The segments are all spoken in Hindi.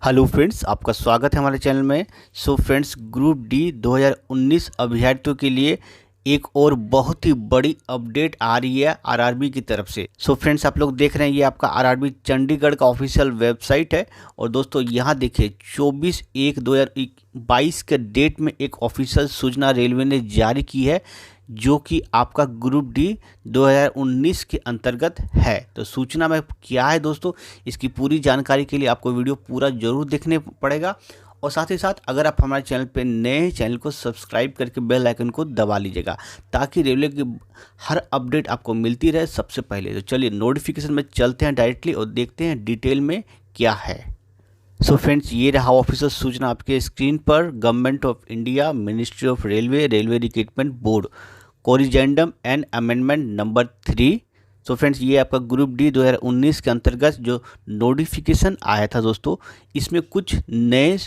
हेलो फ्रेंड्स, आपका स्वागत है हमारे चैनल में। फ्रेंड्स, ग्रुप डी 2019 अभ्यर्थियों के लिए एक और बहुत ही बड़ी अपडेट आ रही है आरआरबी की तरफ से। फ्रेंड्स, आप लोग देख रहे हैं ये आपका आरआरबी चंडीगढ़ का ऑफिशियल वेबसाइट है। और दोस्तों यहाँ देखिए 24/1/2022 के डेट में एक ऑफिशियल सूचना रेलवे ने जारी की है जो कि आपका ग्रुप डी 2019 के अंतर्गत है। तो सूचना में क्या है दोस्तों, इसकी पूरी जानकारी के लिए आपको वीडियो पूरा जरूर देखने पड़ेगा। और साथ ही साथ अगर आप हमारे चैनल पे नए हैं, चैनल को सब्सक्राइब करके बेल आइकन को दबा लीजिएगा ताकि रेलवे की हर अपडेट आपको मिलती रहे सबसे पहले। तो चलिए नोटिफिकेशन में चलते हैं डायरेक्टली और देखते हैं डिटेल में क्या है। फ्रेंड्स, ये रहा ऑफिशियल सूचना आपके स्क्रीन पर। Government of India, ministry of railway, railway recruitment board, corrigendum and amendment number 3। Friends, ये आपका ग्रुप डी 2019 के अंतर्गत जो नोटिफिकेशन आया था दोस्तों, इसमें कुछ नए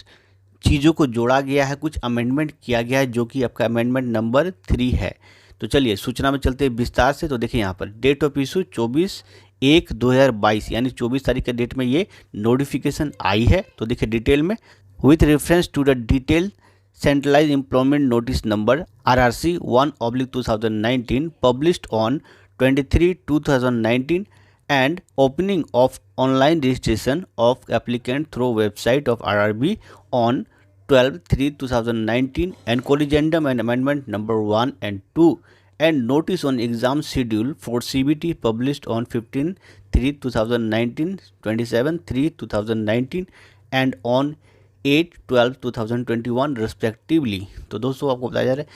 चीज़ों को जोड़ा गया है, कुछ अमेंडमेंट किया गया है जो कि आपका अमेंडमेंट नंबर 3 है। तो चलिए सूचना में चलते हैं विस्तार से। तो देखिए यहाँ पर डेट ऑफ इशू 24/1/2022 यानी 24 तारीख के डेट में ये नोटिफिकेशन आई है। तो देखिए डिटेल में, with reference to the detail centralise employment notice number RRC 1/2019 published on 23/2019 and opening of online registration of applicant through website of RRB on 12/3/2019 and corrigendum and amendment number 1 and 2 and notice on exam schedule for CBT published on 15/3/2019, 27/3/2019 and on 8/12/2021 respectively. तो दोस्तों आपको बताया जा रहा है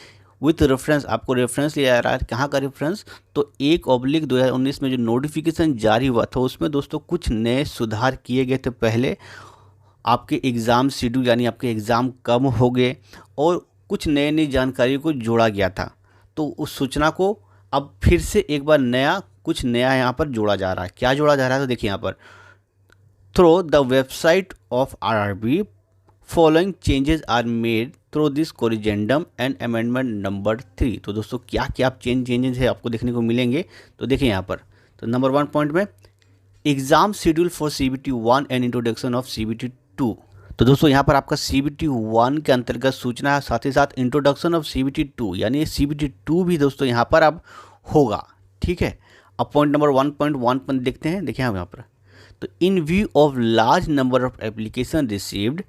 विथ रेफरेंस, आपको रेफरेंस लिया जा रहा है। कहाँ का रेफरेंस? तो 1/2019 में जो नोटिफिकेशन जारी हुआ था उसमें दोस्तों कुछ नए सुधार किए गए थे। पहले आपके एग्ज़ाम शेड्यूल यानी आपके एग्ज़ाम कम हो गए और कुछ नई नई जानकारी को जोड़ा गया था। तो उस सूचना को अब फिर से एक बार कुछ नया यहाँ पर जोड़ा जा रहा है। क्या जोड़ा जा रहा है? तो देखिए यहाँ पर through the website of RRB following changes are made through this corrigendum and amendment number 3। तो दोस्तों क्या क्या चेंजेस है आपको देखने को मिलेंगे। तो देखिए यहाँ पर, तो नंबर 1 पॉइंट में exam schedule for CBT 1 and introduction of CBT 2। तो दोस्तों यहाँ पर आपका CBT 1 के अंतर्गत सूचना है, साथ ही साथ इंट्रोडक्शन ऑफ CBT 2 यानी CBT 2 भी दोस्तों यहाँ पर अब होगा। ठीक है, अब पॉइंट नंबर 1.1 पर देखते हैं। देखिए हम यहाँ पर, तो इन view of large number of application received,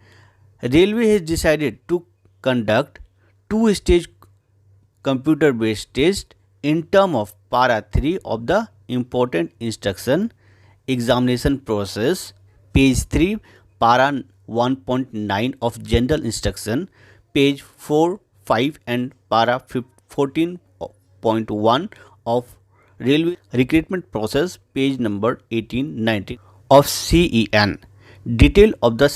Railway has decided to conduct 2-stage computer-based test in term of Para 3 of the important instruction examination process, page 3, Para 1.9 of general instruction, page 4, 5 and Para 14.1 of railway recruitment process, page number 18, 19 of CEN. Detail of the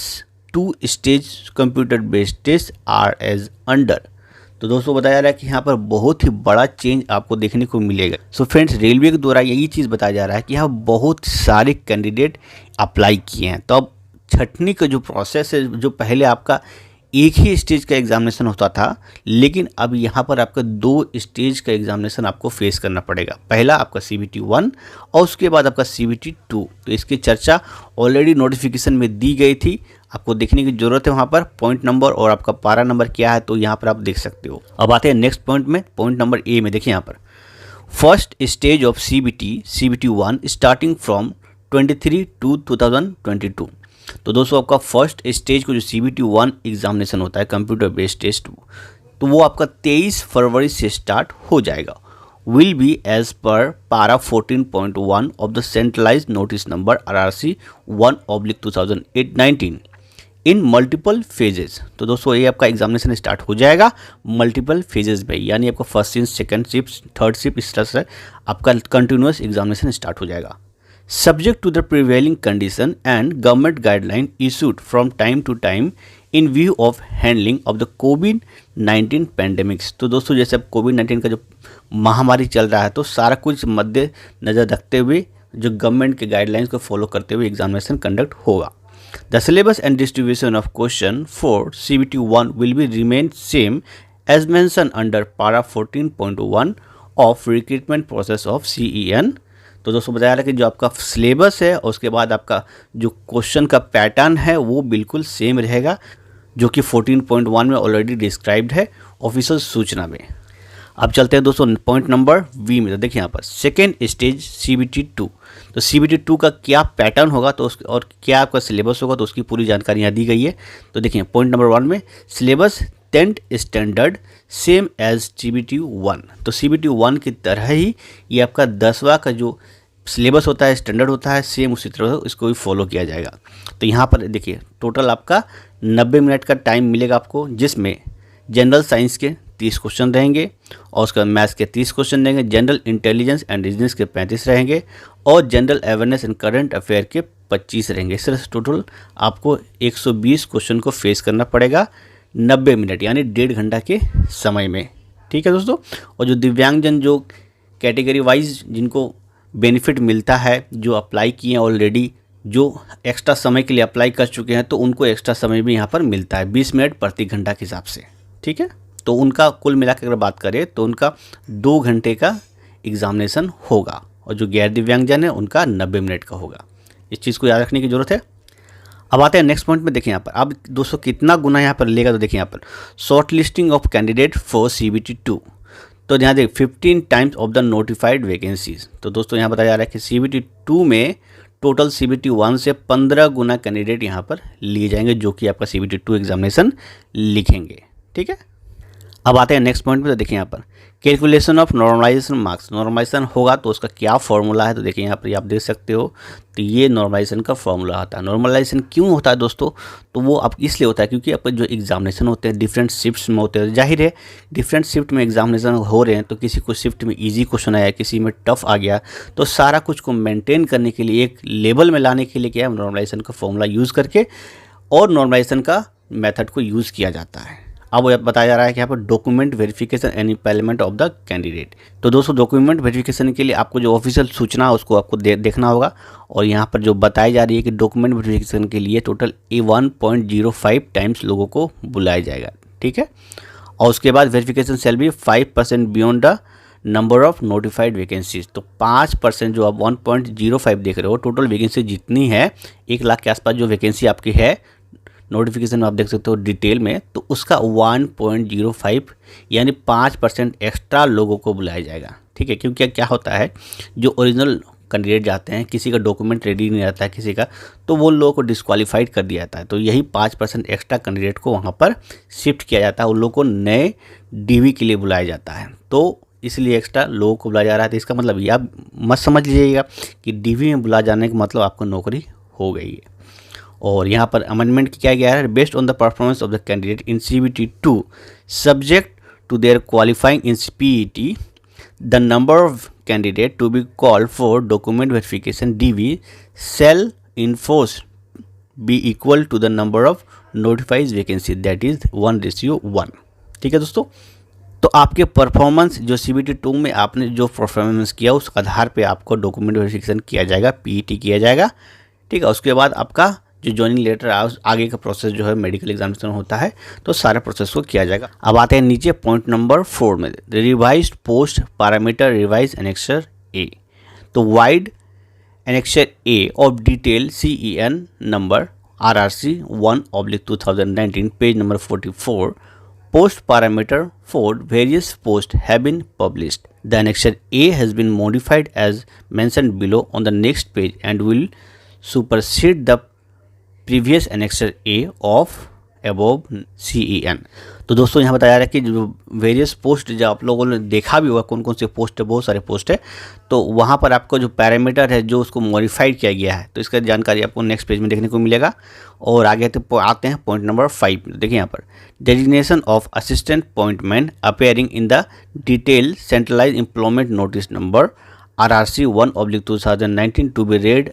2-stage computer based test are as under. तो दोस्तों बताया जा रहा है कि यहाँ पर बहुत ही बड़ा चेंज आपको देखने को मिलेगा। फ्रेंड्स, रेलवे के द्वारा यही चीज़ बताया जा रहा है कि यहाँ बहुत सारे कैंडिडेट अप्लाई किए हैं। तो अब छटनी का जो प्रोसेस है, जो पहले आपका एक ही स्टेज का एग्जामिनेशन होता था, लेकिन अब यहाँ पर आपका 2 स्टेज का एग्जामिनेशन आपको फेस करना पड़ेगा। पहला आपका CBT 1 और उसके बाद आपका CBT 2। तो इसकी चर्चा ऑलरेडी नोटिफिकेशन में दी गई थी, आपको देखने की जरूरत है। वहाँ पर पॉइंट नंबर और आपका पारा नंबर क्या है तो यहाँ पर आप देख सकते हो। अब आते हैं नेक्स्ट पॉइंट में, पॉइंट नंबर ए में। देखिए यहाँ पर first stage of CBT 1 starting from 23/2/2022। तो दोस्तों आपका फर्स्ट स्टेज को जो CBT 1 एग्जामिनेशन होता है कंप्यूटर बेस्ड टेस्ट, तो वो आपका 23 फरवरी से स्टार्ट हो जाएगा। विल बी एज पर पारा 14.1 of the centralised notice number RRC 1/2019 in multiple phases. तो दोस्तों ये आपका एग्जामिनेशन स्टार्ट हो जाएगा मल्टीपल फेजेस में, यानी आपका first shift, second shift, third shift, इस तरह से आपका कंटिन्यूस एग्जामिनेशन स्टार्ट हो जाएगा। Subject to the prevailing condition and government guideline issued from time to time in view of handling of the COVID-19 pandemics। तो दोस्तों जैसे अब COVID-19 का जो महामारी चल रहा है, तो सारा कुछ मद्दे नज़र रखते हुए जो गवर्नमेंट के गाइडलाइंस को फॉलो करते हुए एग्जामिनेशन कंडक्ट होगा। The syllabus and distribution of question for CBT 1 will be remain same as mentioned under Para 14.1 of recruitment process of CEN। तो दोस्तों बताया रहा कि जो आपका सिलेबस है और उसके बाद आपका जो क्वेश्चन का पैटर्न है वो बिल्कुल सेम रहेगा, जो कि 14.1 में ऑलरेडी डिस्क्राइब्ड है ऑफिशियल सूचना में। अब चलते हैं दोस्तों पॉइंट नंबर वी में। तो देखिए यहाँ पर सेकेंड स्टेज CBT 2, तो CBT 2 का क्या पैटर्न होगा तो उसके और क्या आपका सिलेबस होगा तो उसकी पूरी जानकारी यहाँ दी गई है। तो देखिए पॉइंट नंबर 1 में syllabus 10th standard same as CBT 1, तो CBT 1 की तरह ही ये आपका 10वां का जो सिलेबस होता है, स्टैंडर्ड होता है, सेम उसी तरह इसको भी फॉलो किया जाएगा। तो यहाँ पर देखिए टोटल आपका 90 मिनट का टाइम मिलेगा आपको, जिसमें जनरल साइंस के 30 क्वेश्चन रहेंगे और उसके बाद मैथ्स के 30 क्वेश्चन रहेंगे, जनरल इंटेलिजेंस एंड रीजनिंग के 35 रहेंगे और general awareness and current affair के 25 रहेंगे। सिर्फ टोटल आपको 120 क्वेश्चन को फेस करना पड़ेगा 90 मिनट यानी 1.5 घंटा के समय में। ठीक है दोस्तों। और जो दिव्यांगजन जो कैटेगरी वाइज जिनको बेनिफिट मिलता है, जो अप्लाई किए हैं ऑलरेडी, जो एक्स्ट्रा समय के लिए अप्लाई कर चुके हैं, तो उनको एक्स्ट्रा समय भी यहाँ पर मिलता है 20 मिनट प्रति घंटा के हिसाब से। ठीक है, तो उनका कुल मिलाकर अगर बात करें तो उनका 2 घंटे का एग्जामिनेशन होगा और जो गैर दिव्यांगजन है उनका 90 मिनट का होगा। इस चीज़ को याद रखने की ज़रूरत है। अब आते हैं नेक्स्ट पॉइंट में। देखिए यहाँ पर अब दोस्तों कितना गुना यहाँ पर लेगा, तो देखिए यहाँ पर short listing of candidate for CBT 2, तो यहाँ देखिए 15 times of the notified vacancies. तो दोस्तों यहाँ बताया जा रहा है कि CBT 2 में टोटल CBT 1 से 15 गुना कैंडिडेट यहाँ पर लिए जाएंगे, जो कि आपका CBT 2 एग्जामिनेशन लिखेंगे। ठीक है, अब आते हैं नेक्स्ट पॉइंट पे। तो देखिए यहाँ पर calculation of normalisation marks, normalisation होगा तो उसका क्या फॉर्मूला है, तो देखिए यहाँ पर आप देख सकते हो। तो ये नॉर्मलाइजेशन का फॉर्मूला आता है। नॉर्मलाइजेशन क्यों होता है दोस्तों, तो वो आप इसलिए होता है क्योंकि आपके जो एग्जामिनेशन होते हैं डिफरेंट शिफ्ट्स में होते हैं। जाहिर है डिफरेंट शिफ्ट में एग्जामिनेशन हो रहे हैं, तो किसी को शिफ्ट में ईजी क्वेश्चन आया, किसी में टफ आ गया, तो सारा कुछ को मेंटेन करने के लिए, एक लेवल में लाने के लिए क्या है, नॉर्मलाइजेशन का फॉर्मूला यूज़ करके और नॉर्मलाइजेशन का मेथड को यूज़ किया जाता है। अब बताया जा रहा है कि यहाँ पर document verification and implement of the candidate. तो दोस्तों डॉक्यूमेंट वेरिफिकेशन के लिए आपको जो ऑफिशियल सूचना है उसको आपको देखना होगा, और यहाँ पर जो बताई जा रही है कि डॉक्यूमेंट वेरिफिकेशन के लिए टोटल 1.05 टाइम्स लोगों को बुलाया जाएगा। ठीक है, और उसके बाद वेरिफिकेशन सेल भी 5% beyond the number of notified vacancies. तो 5% जो आप 1.05 देख रहे हो, टोटल वैकेंसी जितनी है 1 लाख के आसपास जो वैकेंसी आपकी है नोटिफिकेशन में आप देख सकते हो डिटेल में, तो उसका 1.05 यानी 5% एक्स्ट्रा लोगों को बुलाया जाएगा। ठीक है, क्योंकि क्या होता है जो ओरिजिनल कैंडिडेट जाते हैं, किसी का डॉक्यूमेंट रेडी नहीं रहता है किसी का, तो वो लोगों को डिस्क्वालीफाइड कर दिया जाता है। तो यही 5% एक्स्ट्रा कैंडिडेट को वहाँ पर शिफ्ट किया जाता है, उन लोगों को नए DV के लिए बुलाया जाता है, तो इसलिए एक्स्ट्रा लोगों को बुलाया जा रहा है। तो इसका मतलब ये आप मत समझ लीजिएगा कि DV में बुला जाने का मतलब आपको नौकरी हो गई है। और यहाँ पर अमेंडमेंट किया गया है, based on the performance of the candidate in CBT 2 subject to their qualifying in PET, the number of candidate to be called for document verification DV shall in force be equal to the number of notified vacancy, that is 1:1। ठीक है दोस्तों, तो आपके परफॉर्मेंस जो CBT 2 में आपने जो परफॉर्मेंस किया उस आधार पे आपको डॉक्यूमेंट वेरिफिकेशन किया जाएगा, PET किया जाएगा। ठीक है, उसके बाद आपका जो ज्वाइनिंग लेटर आगे का प्रोसेस जो है मेडिकल एग्जामिनेशन होता है, तो सारे प्रोसेस को किया जाएगा। अब आते हैं नीचे पॉइंट नंबर 4 में, revised post parameter revise annexure A. तो vide annexure A of detail CEN number RRC 1/2019 page number 44 post parameter for various posts have been published. The annexure A has been modified as mentioned below on the next page and will supersede the previous annexure A of above CEN. तो दोस्तों यहाँ बताया जा रहा है कि जो वेरियस पोस्ट जो आप लोगों ने देखा भी होगा कौन कौन से पोस्ट है, बहुत सारे पोस्ट है, तो वहाँ पर आपको जो पैरामीटर है जो उसको मॉडिफाइड किया गया है, तो इसका जानकारी आपको नेक्स्ट पेज में देखने को मिलेगा। और आगे तो आते हैं पॉइंट नंबर 5। देखिए यहाँ पर designation of assistant pointman appearing in the detail centralise employment notice number RRC 1/2019 to be read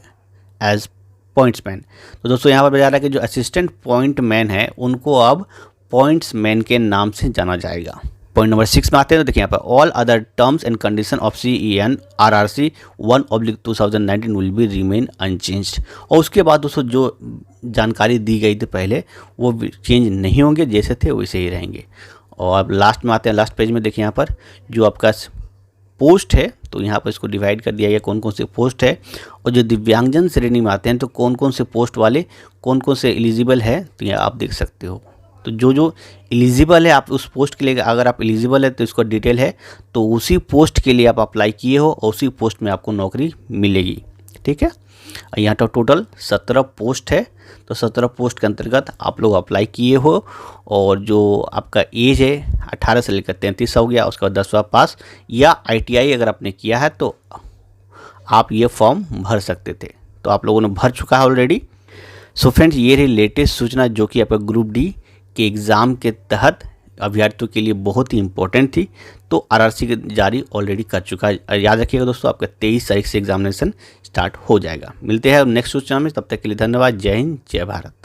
as pointsman. तो दोस्तों यहाँ पर बताया रहा है कि जो असिस्टेंट पॉइंटमैन है उनको अब पॉइंट्समैन के नाम से जाना जाएगा। पॉइंट नंबर 6 में आते हैं। तो देखिए यहाँ पर all other terms and condition of CEN RRC 1/2019 will be remain unchanged. और उसके बाद दोस्तों जो जानकारी दी गई थी पहले वो चेंज नहीं होंगे, जैसे थे वैसे ही रहेंगे। और अब लास्ट में आते हैं, लास्ट पेज में देखिए यहाँ पर जो आपका पोस्ट है, तो यहाँ पर इसको डिवाइड कर दिया गया कौन कौन से पोस्ट है, और जो दिव्यांगजन श्रेणी में आते हैं तो कौन कौन से पोस्ट वाले कौन कौन से एलिजिबल है, तो यहाँ आप देख सकते हो। तो जो जो एलिजिबल है आप उस पोस्ट के लिए, अगर आप एलिजिबल है तो इसका डिटेल है, तो उसी पोस्ट के लिए आप अप्लाई किए हो और उसी पोस्ट में आपको नौकरी मिलेगी। ठीक है, यहाँ तो टोटल 17 पोस्ट है, तो 17 पोस्ट के अंतर्गत आप लोग अप्लाई किए हो, और जो आपका एज है 18 से लेकर 33 हो गया, उसके बाद 10वां पास या ITI अगर आपने किया है तो आप ये फॉर्म भर सकते थे, तो आप लोगों ने भर चुका है ऑलरेडी। सो फ्रेंड्स, ये रही लेटेस्ट सूचना जो कि आपका ग्रुप डी के एग्ज़ाम के तहत अभ्यर्थियों के लिए बहुत ही इंपॉर्टेंट थी। तो RRC जारी ऑलरेडी कर चुका है। याद रखिएगा दोस्तों, आपका 23 तारीख से एग्जामिनेशन स्टार्ट हो जाएगा। मिलते हैं नेक्स्ट सूचना में, तब तक के लिए धन्यवाद। जय हिंद, जय भारत।